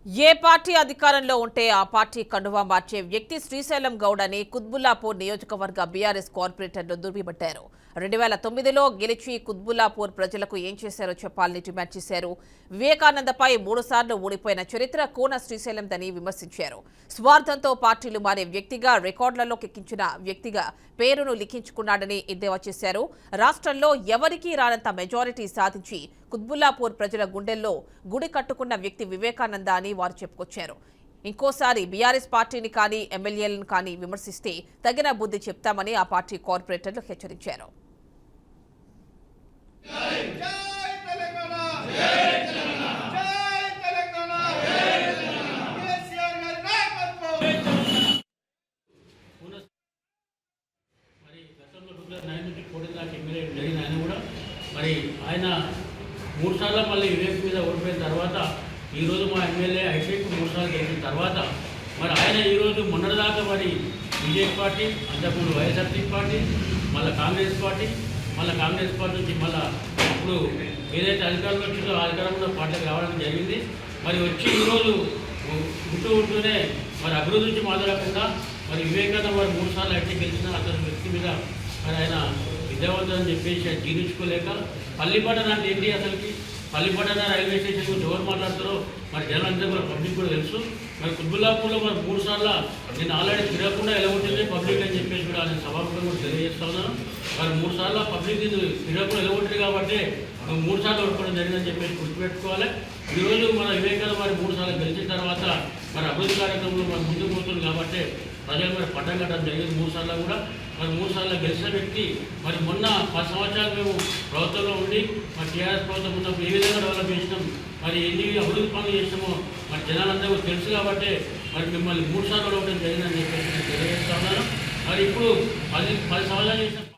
ఏ party అధికారంలో ఉంటే ఆ పార్టీ కండువా మార్చే వ్యక్తి శ్రీశైలం గౌడ్ అని కుత్బుల్లాపూర్ నియోజకవర్గ బీఆర్ఎస్ కార్పొరేటర్లు దుర్విపట్టారు. 2009లో గెలిచి కుత్బుల్లాపూర్ ప్రజలకు ఏం చేశారో చెప్పాలని డిమాండ్ చేశారు. వివేకానందపై 3 సార్లు ఓడిపోయిన చరిత్ర కోన శ్రీశైలందని విమర్శించారు. స్వార్థంతో పార్టీలు మారే వ్యక్తిగా, రికార్డులలో ఎక్కించిన వ్యక్తిగా పేరును లిఖించుకున్నాడని ఎద్దేవా చేశారు. రాష్ట్రంలో ఎవరికీ రానంత మెజారిటీ సాధించి కుత్బుల్లాపూర్ ప్రజల గుండెల్లో గుడి కట్టుకున్న వ్యక్తి వివేకానంద అని వారు చెప్పుకొచ్చారు. ఇంకోసారి బీఆర్ఎస్ పార్టీని కానీ ఎమ్మెల్యేలను కానీ విమర్శిస్తే తగిన బుద్ధి చెప్తామని ఆ పార్టీ కార్పొరేటర్లు హెచ్చరించారు. మరి ఆయన 3 సార్లు మళ్ళీ వివేక్ మీద ఓడిపోయిన తర్వాత ఈరోజు మా ఎమ్మెల్యే హైటెక్ 3 సార్లు గెలిచిన తర్వాత మరి ఆయన ఈరోజు మొన్నటిదాకా మరి బీజేపీ పార్టీ, అంతకుముందు వైఎస్ఆర్సీపీ పార్టీ, మళ్ళీ కాంగ్రెస్ పార్టీ నుంచి మళ్ళీ ఇప్పుడు ఏదైతే అధికారంలో వచ్చిందో ఆ అధికారంలో పార్టీకి రావడం జరిగింది. మరి వచ్చి ఈరోజు ఉంటూనే మరి అభివృద్ధి నుంచి మాట్లాడకుండా మరి వివేకానంద మరి 3 సార్లు హైటెక్ గెలిచిన అతని వ్యక్తి మీద మరి ఆయన విద్యావంతులు అని చెప్పేసి జీర్ణించుకోలేక పల్లిపట్టణ అంటే ఏంటి, అసలుకి పల్లిపట్టణ రైల్వే స్టేషన్ గురించి ఎవరు మాట్లాడతారో మరి జనాలందరూ కూడా పబ్లిక్ కూడా తెలుసు. మరి కుత్బుల్లాపూర్లో మరి 3 సార్లు నేను ఆల్రెడీ తిరగకుండా ఎలా ఉంటుంది పబ్లిక్ అని చెప్పేసి కూడా నేను సభాపతిగా కూడా తెలియజేస్తా ఉన్నాను. మరి 3 సార్లు పబ్లిక్ తిరగకుండా ఎలా ఉంటుంది కాబట్టి 3 సార్లు ఓడిపోవడం జరిగిందని చెప్పేసి గుర్తుపెట్టుకోవాలి. ఈరోజు మన వివేకానంద మరి 3 సార్లు గెలిచిన తర్వాత మరి అభివృద్ధి కార్యక్రమంలో మరి ముందుకు పోతుంది కాబట్టి ప్రజలు మరి పట్టం కట్టడం జరిగింది. 3 సార్లు కూడా మరి 3 సార్లు గెలిచిన వ్యక్తి మరి మొన్న 10 సంవత్సరాలు మేము ప్రభుత్వంలో ఉండి మరి టీఆర్ఎస్ ప్రభుత్వం ఉన్నప్పుడు ఏ విధంగా డెవలప్ చేసినాం, మరి ఎన్ని అభివృద్ధి పనులు చేసినామో మరి జనాలందరూ తెలుసు కాబట్టి మరి మిమ్మల్ని 3 సార్లు ఓడవడం జరిగిందని చెప్పేసి నేను తెలియజేస్తా ఉన్నాను. మరి ఇప్పుడు 10 సంవత్సరాలు చేసిన